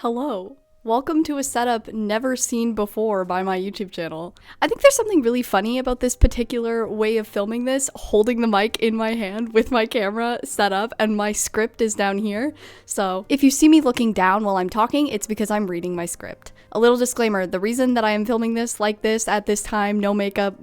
Hello. Welcome to a setup never seen before by my YouTube channel. I think there's something really funny about this particular way of filming this, holding the mic in my hand with my camera set up and my script is down here. So if you see me looking down while I'm talking, it's because I'm reading my script. A little disclaimer, the reason that I am filming this like this at this time, no makeup,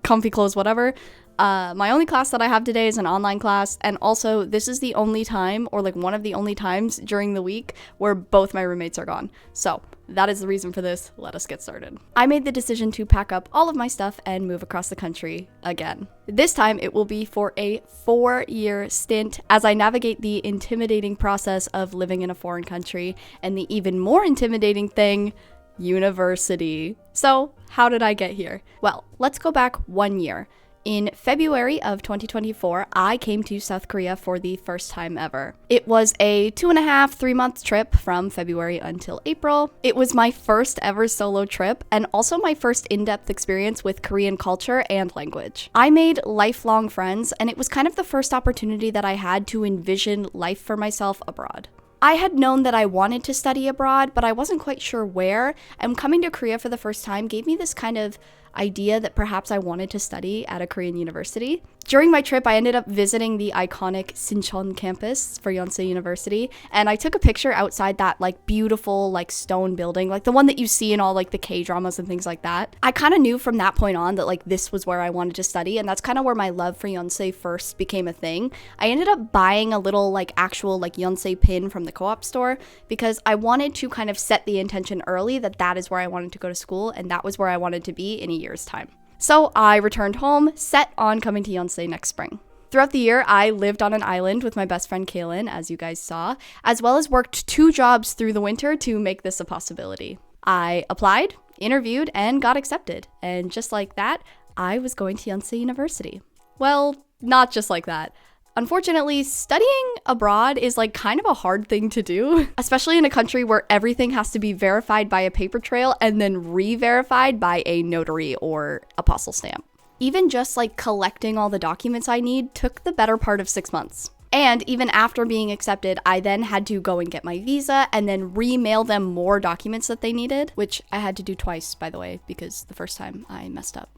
comfy clothes, whatever, my only class that I have today is an online class, and also this is the only time, or like one of the only times during the week where both my roommates are gone. So that is the reason for this. Let us get started. I made the decision to pack up all of my stuff and move across the country again. This time it will be for a 4-year stint as I navigate the intimidating process of living in a foreign country and the even more intimidating thing, university. So how did I get here? Well, let's go back 1 year. In February of 2024, I came to South Korea for the first time ever. It was a 2.5-3 month trip from February until April. It was my first ever solo trip and also my first in-depth experience with Korean culture and language. I made lifelong friends, and it was kind of the first opportunity that I had to envision life for myself abroad. I had known that I wanted to study abroad, but I wasn't quite sure where, and coming to Korea for the first time gave me this kind of idea that perhaps I wanted to study at a Korean university. During my trip, I ended up visiting the iconic Sinchon campus for Yonsei University, and I took a picture outside that beautiful stone building, the one that you see in all the K-dramas and things like that. I kind of knew from that point on that this was where I wanted to study, and that's kind of where my love for Yonsei first became a thing. I ended up buying a little actual Yonsei pin from the co-op store because I wanted to kind of set the intention early that that is where I wanted to go to school, and that was where I wanted to be in a year's time. So I returned home, set on coming to Yonsei next spring. Throughout the year, I lived on an island with my best friend Kaylin, as you guys saw, as well as worked 2 jobs through the winter to make this a possibility. I applied, interviewed, and got accepted. And just like that, I was going to Yonsei University. Well, not just like that. Unfortunately, studying abroad is kind of a hard thing to do, especially in a country where everything has to be verified by a paper trail and then re-verified by a notary or apostle stamp. Even just collecting all the documents I need took the better part of 6 months. And even after being accepted, I then had to go and get my visa and then re-mail them more documents that they needed, which I had to do twice, by the way, because the first time I messed up.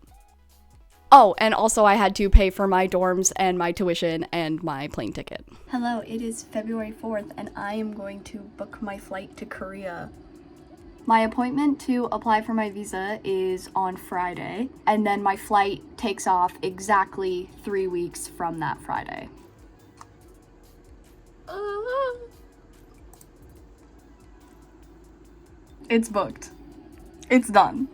Oh, and also I had to pay for my dorms and my tuition and my plane ticket. Hello, it is February 4th and I am going to book my flight to Korea. My appointment to apply for my visa is on Friday, and then my flight takes off exactly 3 weeks from that Friday. It's booked. It's done.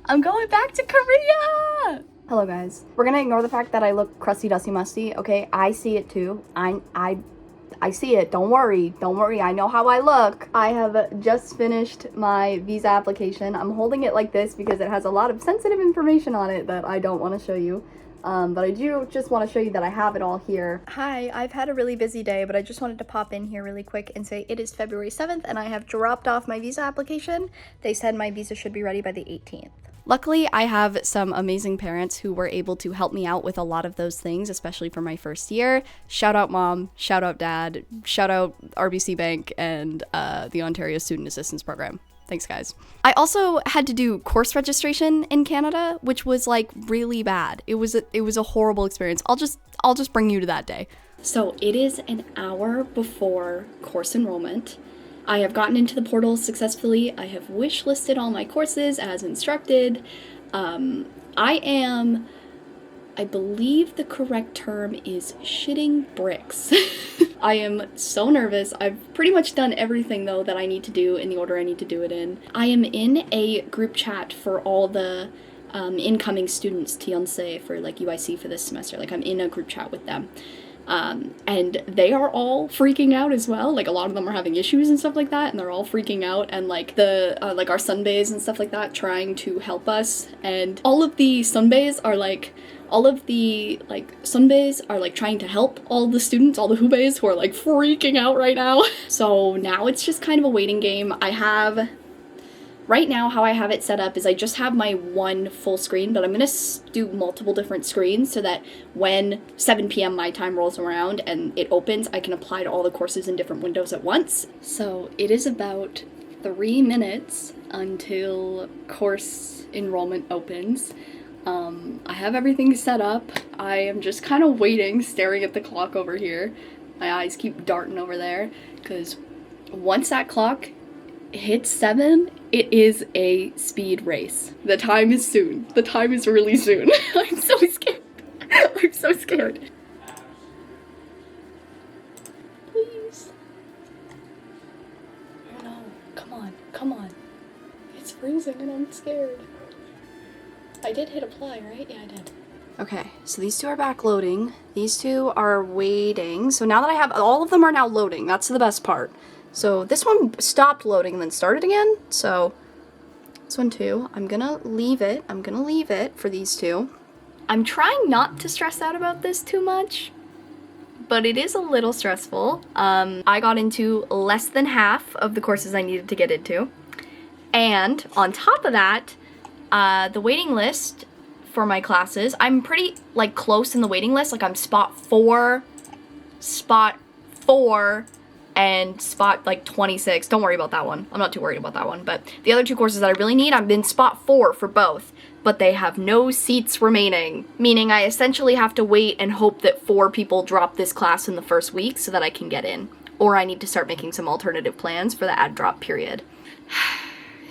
I'm going back to Korea! Hello guys. We're gonna ignore the fact that I look crusty, dusty, musty, okay? I see it too. I see it. Don't worry. Don't worry. I know how I look. I have just finished my visa application. I'm holding it like this because it has a lot of sensitive information on it that I don't want to show you. But I do just want to show you that I have it all here. Hi, I've had a really busy day, but I just wanted to pop in here really quick and say it is February 7th and I have dropped off my visa application. They said my visa should be ready by the 18th. Luckily, I have some amazing parents who were able to help me out with a lot of those things, especially for my first year. Shout out mom, shout out dad, shout out RBC Bank and the Ontario Student Assistance Program. Thanks, guys. I also had to do course registration in Canada, which was really bad. It was a horrible experience. I'll just bring you to that day. So it is an hour before course enrollment. I have gotten into the portal successfully. I have wish listed all my courses as instructed. I believe the correct term is shitting bricks. I am so nervous. I've pretty much done everything though that I need to do in the order I need to do it in. I am in a group chat for all the incoming students to Yonsei for UIC for this semester. I'm in a group chat with them. And they are all freaking out as well. A lot of them are having issues and stuff like that, and they're all freaking out, and our sunbaes and stuff like that, trying to help us, and all of the sunbaes are trying to help all the students, all the hubaes who are freaking out right now. So now it's just kind of a waiting game. I have Right now, how I have it set up is I just have my one full screen, but I'm gonna do multiple different screens so that when 7 p.m. my time rolls around and it opens, I can apply to all the courses in different windows at once. So it is about 3 minutes until course enrollment opens. I have everything set up. I am just kind of waiting, staring at the clock over here. My eyes keep darting over there, because once that clock hits 7, it is a speed race. The time is soon. The time is really soon. I'm so scared. I'm so scared. Please. Oh no. Come on. Come on. It's freezing and I'm scared. I did hit apply, right? Yeah, I did. Okay, so these two are back loading. These two are waiting. So now that I have, all of them are now loading. That's the best part. So this one stopped loading and then started again. So this one too. I'm gonna leave it. I'm gonna leave it for these two. I'm trying not to stress out about this too much, but it is a little stressful. I got into less than half of the courses I needed to get into. And on top of that, the waiting list for my classes, I'm pretty like close in the waiting list. Like I'm spot 4, and spot like 26. Don't worry about that one. I'm not too worried about that one. But the other 2 courses that I really need, I'm in spot 4 for both. But they have no seats remaining, meaning I essentially have to wait and hope that 4 people drop this class in the first week so that I can get in. Or I need to start making some alternative plans for the ad drop period.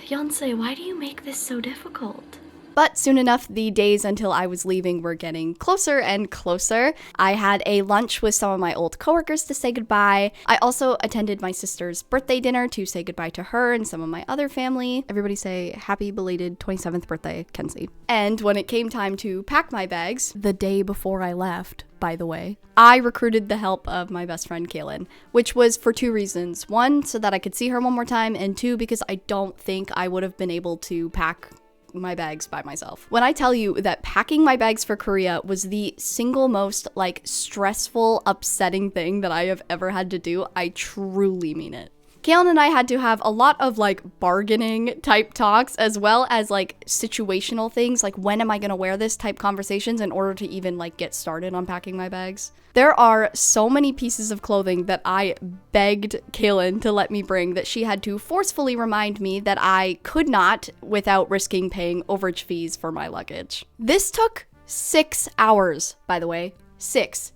Yonsei, why do you make this so difficult? But soon enough, the days until I was leaving were getting closer and closer. I had a lunch with some of my old coworkers to say goodbye. I also attended my sister's birthday dinner to say goodbye to her and some of my other family. Everybody say happy belated 27th birthday, Kenzie. And when it came time to pack my bags, the day before I left, by the way, I recruited the help of my best friend Kaylin, which was for 2 reasons. 1, so that I could see her one more time, and 2, because I don't think I would have been able to pack my bags by myself. When I tell you that packing my bags for Korea was the single most like stressful, upsetting thing that I have ever had to do, I truly mean it. Kaylin and I had to have a lot of like bargaining type talks, as well as like situational things, like when am I gonna wear this type conversations in order to even like get started on packing my bags. There are so many pieces of clothing that I begged Kaylin to let me bring that she had to forcefully remind me that I could not without risking paying overage fees for my luggage. This took 6 hours, by the way. 6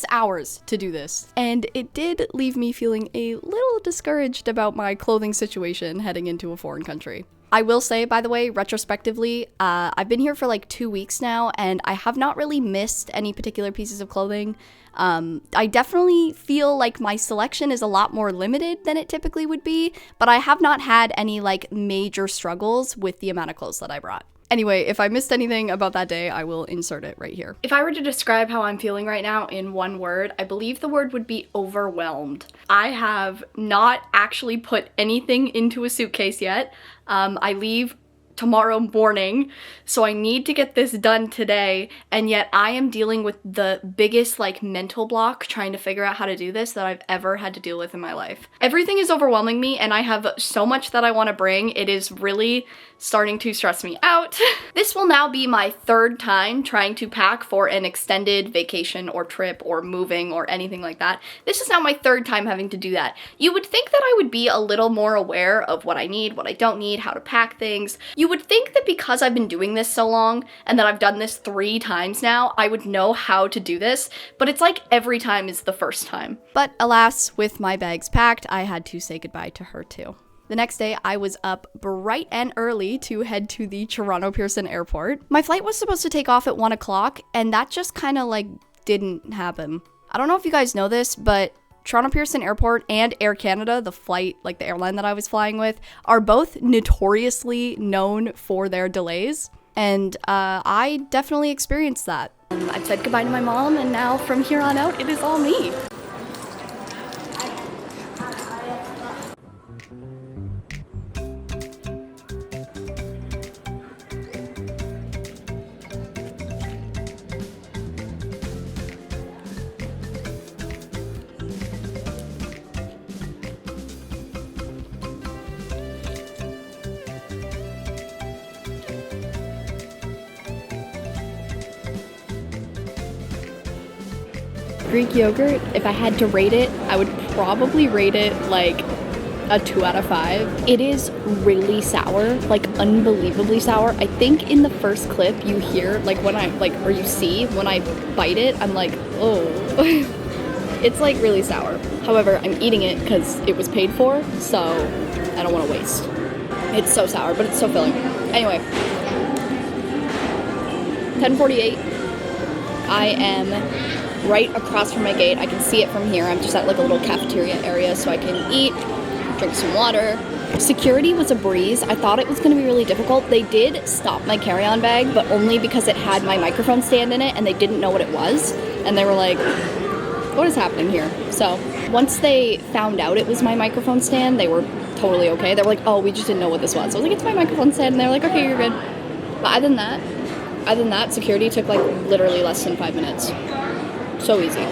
hours to do this. And it did leave me feeling a little discouraged about my clothing situation heading into a foreign country. I will say, by the way, retrospectively, I've been here for like 2 weeks now, and I have not really missed any particular pieces of clothing. I definitely feel like my selection is a lot more limited than it typically would be, but I have not had any like major struggles with the amount of clothes that I brought. Anyway, if I missed anything about that day, I will insert it right here. If I were to describe how I'm feeling right now in one word, I believe the word would be overwhelmed. I have not actually put anything into a suitcase yet. I leave tomorrow morning, so I need to get this done today, and yet I am dealing with the biggest like mental block trying to figure out how to do this that I've ever had to deal with in my life. Everything is overwhelming me, and I have so much that I want to bring. It is really starting to stress me out. This will now be my 3rd time trying to pack for an extended vacation or trip or moving or anything like that. This is now my 3rd time having to do that. You would think that I would be a little more aware of what I need, what I don't need, how to pack things. You would think that because I've been doing this so long and that I've done this 3 times now, I would know how to do this, but it's like every time is the first time. But alas, with my bags packed, I had to say goodbye to her too. The next day, I was up bright and early to head to the Toronto Pearson Airport. My flight was supposed to take off at 1 o'clock, and that just kind of like didn't happen. I don't know if you guys know this, but Toronto Pearson Airport and Air Canada, the flight, like the airline that I was flying with, are both notoriously known for their delays. And I definitely experienced that. I've said goodbye to my mom, and now from here on out, it is all me. Greek yogurt, if I had to rate it, I would probably rate it like a 2 out of 5. It is really sour, like unbelievably sour. I think in the first clip you hear, like when I, like, or you see when I bite it, I'm like, oh. It's like really sour. However, I'm eating it because it was paid for, so I don't want to waste. It's so sour, but it's so filling. Anyway, 10:48. I am right across from my gate. I can see it from here. I'm just at like a little cafeteria area, so I can eat, drink some water. Security was a breeze. I thought it was going to be really difficult. They did stop my carry-on bag, but only because it had my microphone stand in it, and they didn't know what it was. And they were like, what is happening here? So once they found out it was my microphone stand, they were totally okay. They were like, oh, we just didn't know what this was. So I was like, it's my microphone stand. And they were like, okay, you're good. But other than that, security took like literally less than 5 minutes. So easy.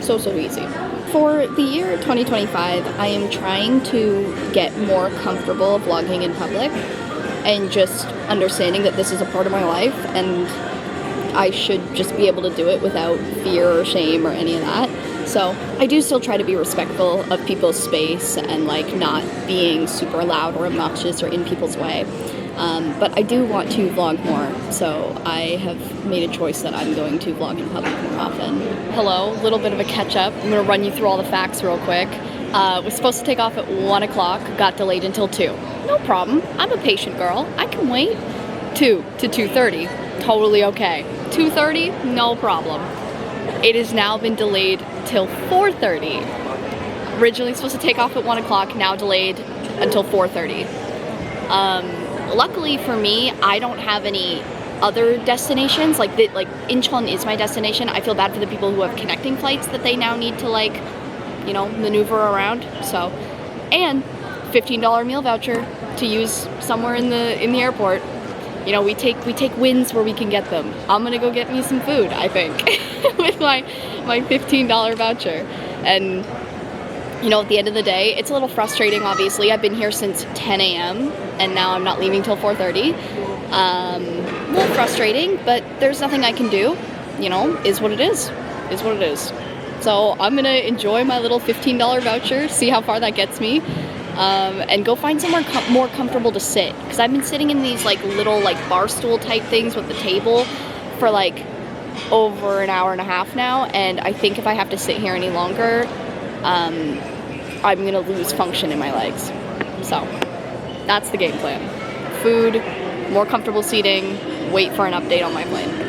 So easy. For the year 2025, I am trying to get more comfortable vlogging in public and just understanding that this is a part of my life and I should just be able to do it without fear or shame or any of that. So I do still try to be respectful of people's space and like not being super loud or obnoxious or in people's way. But I do want to vlog more, so I have made a choice that I'm going to vlog in public more often. Hello, a little bit of a catch up. I'm gonna run you through all the facts real quick. Was supposed to take off at 1 o'clock, got delayed until 2. No problem, I'm a patient girl, I can wait. 2 to 2:30, totally okay. 2:30, no problem. It has now been delayed till 4:30. Originally supposed to take off at 1 o'clock, now delayed until 4:30. Luckily for me, I don't have any other destinations. Like Incheon is my destination. I feel bad for the people who have connecting flights that they now need to like, you know, maneuver around. So, and $15 meal voucher to use somewhere in the airport. You know, we take wins where we can get them. I'm gonna go get me some food, I think, with my $15 voucher. And you know, at the end of the day, it's a little frustrating, obviously. I've been here since 10 a.m. and now I'm not leaving till 4:30. A little frustrating, but there's nothing I can do. You know, is what it is. Is what it is. So I'm gonna enjoy my little $15 voucher, see how far that gets me, and go find somewhere more comfortable to sit. Because I've been sitting in these like little like bar stool type things with the table for like over an hour and a half now, and I think if I have to sit here any longer, I'm gonna lose function in my legs. So that's the game plan. Food, more comfortable seating, wait for an update on my plane.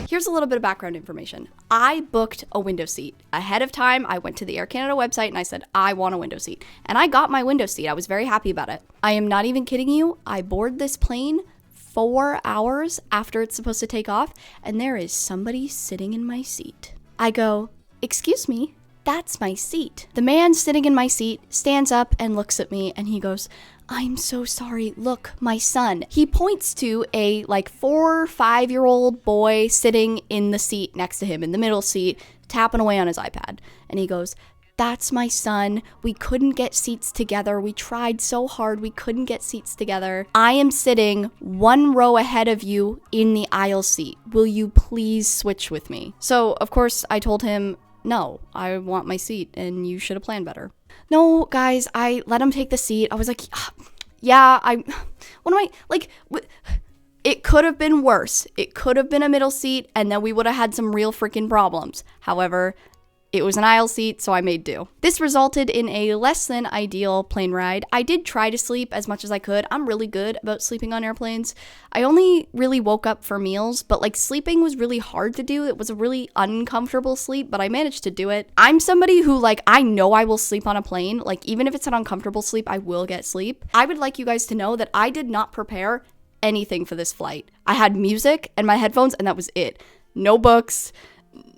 Here's a little bit of background information. I booked a window seat. Ahead of time, I went to the Air Canada website and I said, I want a window seat. And I got my window seat. I was very happy about it. I am not even kidding you. I board this plane 4 hours after it's supposed to take off, and there is somebody sitting in my seat. I go, excuse me, that's my seat. The man sitting in my seat stands up and looks at me and he goes, I'm so sorry, look, my son. He points to a like 4 or 5-year-old boy sitting in the seat next to him, in the middle seat, tapping away on his iPad. And he goes, that's my son. We couldn't get seats together. We tried so hard. We couldn't get seats together. I am sitting 1 row ahead of you in the aisle seat. Will you please switch with me? So, of course, I told him, no, I want my seat and you should have planned better. No, guys, I let him take the seat. I was like, yeah, it could have been worse. It could have been a middle seat and then we would have had some real freaking problems. However, it was an aisle seat, so I made do. This resulted in a less than ideal plane ride. I did try to sleep as much as I could. I'm really good about sleeping on airplanes. I only really woke up for meals, but like sleeping was really hard to do. It was a really uncomfortable sleep, but I managed to do it. I'm somebody who like, I know I will sleep on a plane. Like even if it's an uncomfortable sleep, I will get sleep. I would like you guys to know that I did not prepare anything for this flight. I had music and my headphones and that was it. No books,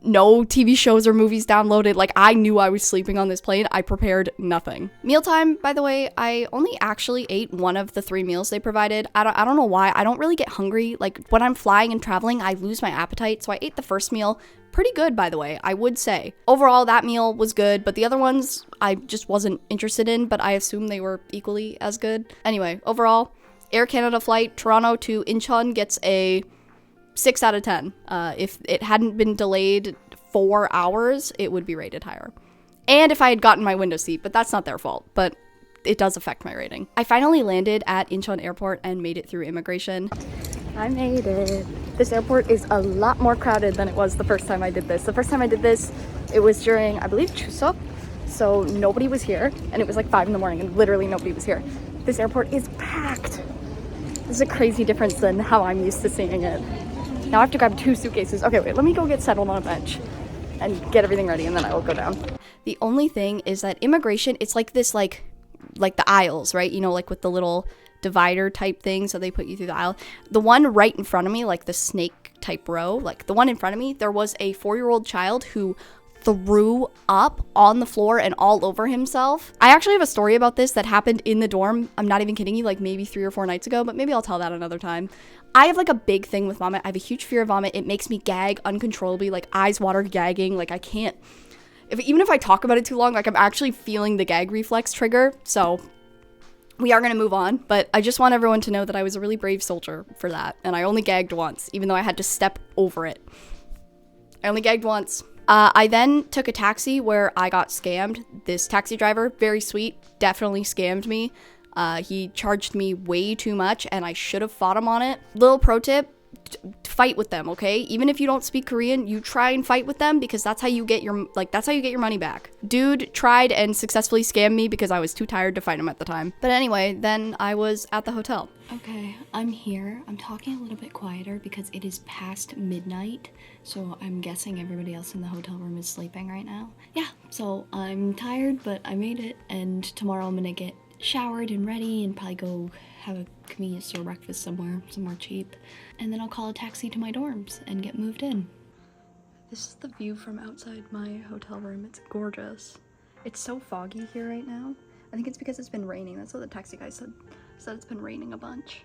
no TV shows or movies downloaded. Like I knew I was sleeping on this plane. I prepared nothing. Mealtime, by the way, I only actually ate one of the 3 meals they provided. I don't know why. I don't really get hungry. Like when I'm flying and traveling, I lose my appetite. So I ate the first meal pretty good, by the way, I would say. Overall, that meal was good, but the other ones I just wasn't interested in, but I assume they were equally as good. Anyway, overall, Air Canada flight Toronto to Incheon gets a 6 out of 10. If it hadn't been delayed 4 hours, it would be rated higher. And if I had gotten my window seat, but that's not their fault, but it does affect my rating. I finally landed at Incheon Airport and made it through immigration. I made it. This airport is a lot more crowded than it was the first time I did this. The first time I did this, it was during, I believe, Chuseok, so nobody was here, and it was like 5 in the morning, and literally nobody was here. This airport is packed. This is a crazy difference than how I'm used to seeing it. Now I have to grab 2 suitcases. Okay, wait, let me go get settled on a bench and get everything ready, and then I will go down. The only thing is that immigration, it's like this, like the aisles, right? You know, like with the little divider type thing, so they put you through the aisle. The one right in front of me, like the snake type row, like the one in front of me, there was a 4-year-old child who threw up on the floor and all over himself. I actually have a story about this that happened in the dorm. I'm not even kidding you, like maybe 3 or 4 nights ago, but maybe I'll tell that another time. I have like a big thing with vomit. I have a huge fear of vomit. It makes me gag uncontrollably, like eyes water gagging. Like I can't, even if I talk about it too long, like I'm actually feeling the gag reflex trigger. So we are going to move on, but I just want everyone to know that I was a really brave soldier for that. And I only gagged once, even though I had to step over it. I only gagged once. I then took a taxi where I got scammed. This taxi driver, very sweet, definitely scammed me. He charged me way too much and I should have fought him on it. Little pro tip, fight with them, okay? Even if you don't speak Korean, you try and fight with them because that's how you get your money back. Dude tried and successfully scammed me because I was too tired to fight him at the time. But anyway, then I was at the hotel. Okay, I'm here. I'm talking a little bit quieter because it is past midnight, so I'm guessing everybody else in the hotel room is sleeping right now. Yeah, so I'm tired, but I made it, and tomorrow I'm gonna get showered and ready and probably go have a convenience store breakfast somewhere cheap, and then I'll call a taxi to my dorms and get moved in. This is the view from outside my hotel room. It's gorgeous. It's so foggy here right now. I think it's because it's been raining. That's what the taxi guy said it's been raining a bunch.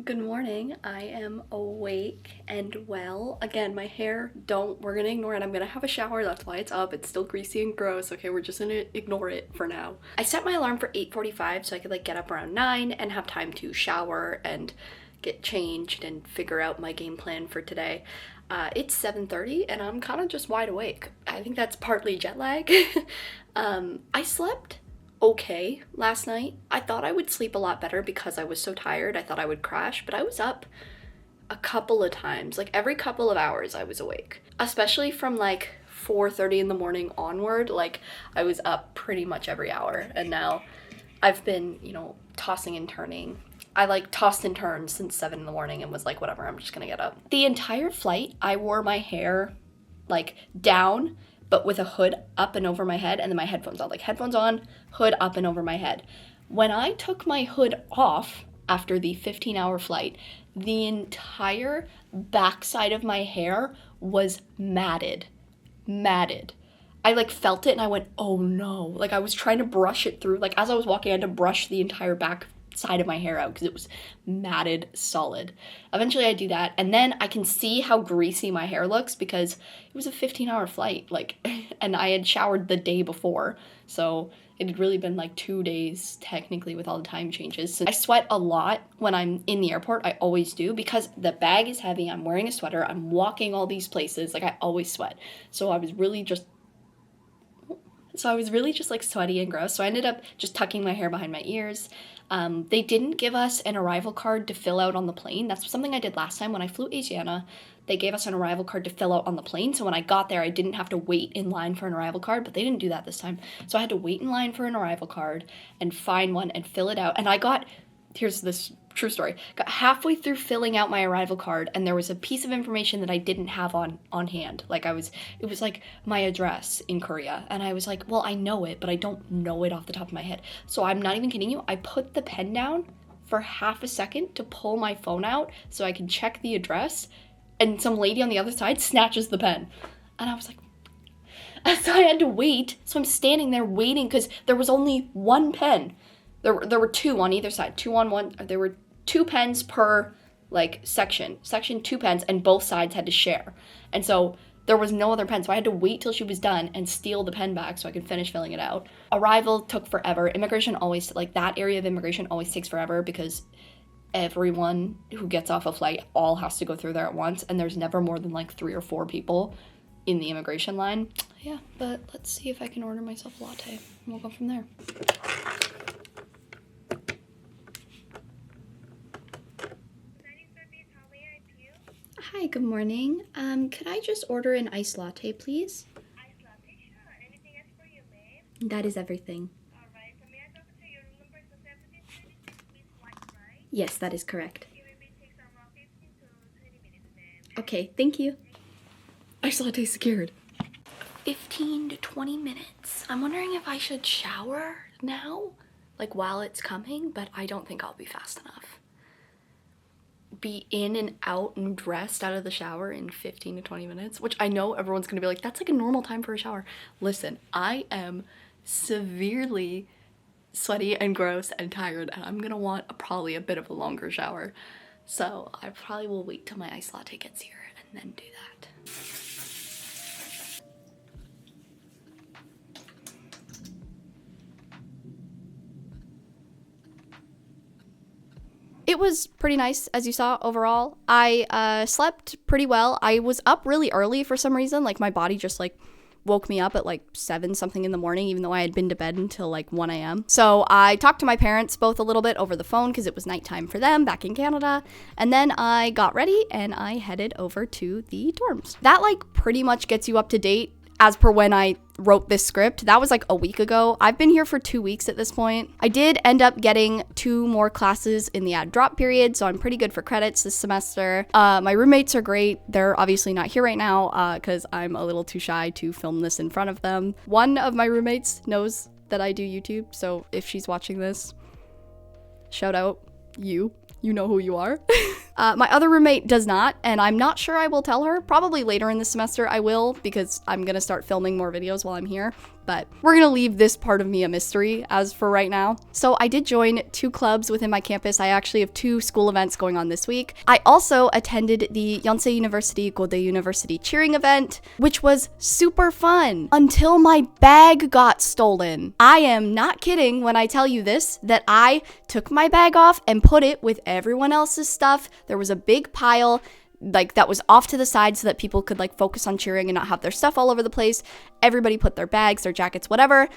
Good morning. I am awake and well. Again, my hair, we're gonna ignore it. I'm gonna have a shower, that's why it's up. It's still greasy and gross. Okay, we're just gonna ignore it for now. I set my alarm for 8:45 so I could like get up around 9 and have time to shower and get changed and figure out my game plan for today. It's 7:30 and I'm kind of just wide awake. I think that's partly jet lag. I slept okay last night. I thought I would sleep a lot better because I was so tired. I thought I would crash, but I was up a couple of times. Like every couple of hours I was awake, especially from like 4:30 in the morning onward. Like I was up pretty much every hour, and now I've been, you know, tossing and turning. I like tossed and turned since 7 in the morning and was like, whatever, I'm just gonna get up. The entire flight I wore my hair like down, but with a hood up and over my head, and then my headphones on. Like headphones on, hood up and over my head. When I took my hood off after the 15-hour flight, the entire backside of my hair was matted. I like felt it and I went, oh no. Like I was trying to brush it through. Like as I was walking, I had to brush the entire back side of my hair out because it was matted solid. Eventually I do that, and then I can see how greasy my hair looks because it was a 15-hour flight, like, and I had showered the day before, so it had really been like 2 days technically with all the time changes. I sweat a lot when I'm in the airport. I always do because the bag is heavy. I'm wearing a sweater. I'm walking all these places. Like I always sweat. So I was really just like sweaty and gross. So I ended up just tucking my hair behind my ears. They didn't give us an arrival card to fill out on the plane. That's something I did last time when I flew Asiana. They gave us an arrival card to fill out on the plane. So when I got there, I didn't have to wait in line for an arrival card, but they didn't do that this time. So I had to wait in line for an arrival card and find one and fill it out. And here's this true story, got halfway through filling out my arrival card and there was a piece of information that I didn't have on hand. Like it was like my address in Korea, and I was like, well, I know it, but I don't know it off the top of my head. So I'm not even kidding you, I put the pen down for half a second to pull my phone out so I can check the address, and some lady on the other side snatches the pen. And I was like, so I had to wait. So I'm standing there waiting because there was only one pen. There were two on either side, two on one. There were 2 pens per like section 2 pens, and both sides had to share. And so there was no other pen, so I had to wait till she was done and steal the pen back so I could finish filling it out. Arrival took forever. Immigration always, like, that area of immigration always takes forever because everyone who gets off a flight all has to go through there at once, and there's never more than like 3 or 4 people in the immigration line. Yeah, but let's see if I can order myself a latte, and we'll go from there. Hi, good morning. Could I just order an iced latte, please? Iced latte, sure. Anything else for you, ma'am? That is everything. Alright, so may I double check your room number is 1726 East White, right? Yes, that is correct. It will be takes around 15 to 20 minutes, ma'am. Okay, thank you. Iced latte secured. 15 to 20 minutes. I'm wondering if I should shower now, like while it's coming, but I don't think I'll be fast enough. Be in and out and dressed out of the shower in 15 to 20 minutes, which I know everyone's gonna be like, that's like a normal time for a shower. Listen, I am severely sweaty and gross and tired, and I'm gonna want probably a bit of a longer shower. So I probably will wait till my iced latte gets here and then do that. It was pretty nice, as you saw, overall. I slept pretty well. I was up really early for some reason. Like, my body just, like, woke me up at, like, 7 something in the morning, even though I had been to bed until, like, 1 a.m. So I talked to my parents both a little bit over the phone because it was nighttime for them back in Canada. And then I got ready and I headed over to the dorms. That, like, pretty much gets you up to date as per when I wrote this script. That was like a week ago. I've been here for 2 weeks at this point. I did end up getting 2 more classes in the add drop period, so I'm pretty good for credits this semester. My roommates are great. They're obviously not here right now because I'm a little too shy to film this in front of them. One of my roommates knows that I do YouTube, so if she's watching this, shout out, you know who you are. My other roommate does not, and I'm not sure I will tell her. Probably later in the semester I will, because I'm gonna start filming more videos while I'm here, but we're gonna leave this part of me a mystery as for right now. So I did join 2 clubs within my campus. I actually have 2 school events going on this week. I also attended the Yonsei University Godae University cheering event, which was super fun until my bag got stolen. I am not kidding when I tell you this, that I took my bag off and put it with everyone else's stuff. There was a big pile like that was off to the side so that people could like focus on cheering and not have their stuff all over the place. Everybody put their bags, their jackets, whatever.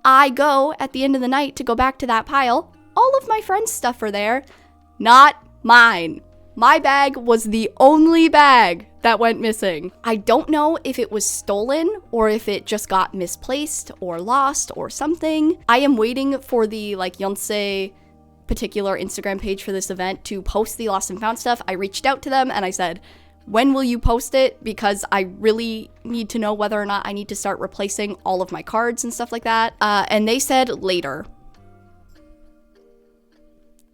I go at the end of the night to go back to that pile. All of my friends' stuff are there, not mine. My bag was the only bag that went missing. I don't know if it was stolen or if it just got misplaced or lost or something. I am waiting for the like Yonsei particular Instagram page for this event to post the lost and found stuff. I reached out to them and I said, when will you post it? Because I really need to know whether or not I need to start replacing all of my cards and stuff like that. And they said later.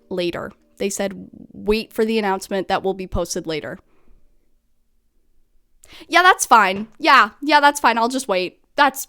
They said, wait for the announcement that will be posted later. Yeah, that's fine. Yeah, that's fine. I'll just wait. That's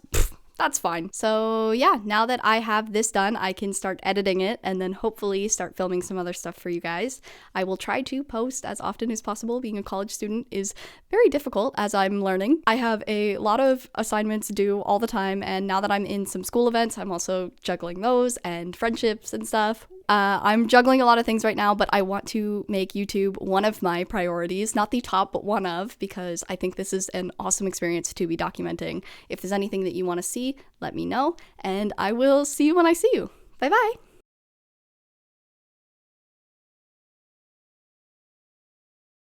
fine. So yeah, now that I have this done, I can start editing it and then hopefully start filming some other stuff for you guys. I will try to post as often as possible. Being a college student is very difficult as I'm learning. I have a lot of assignments due all the time, and now that I'm in some school events, I'm also juggling those and friendships and stuff. I'm juggling a lot of things right now, but I want to make YouTube one of my priorities, not the top, but one of, because I think this is an awesome experience to be documenting. If there's anything that you want to see, let me know, and I will see you when I see you. Bye-bye.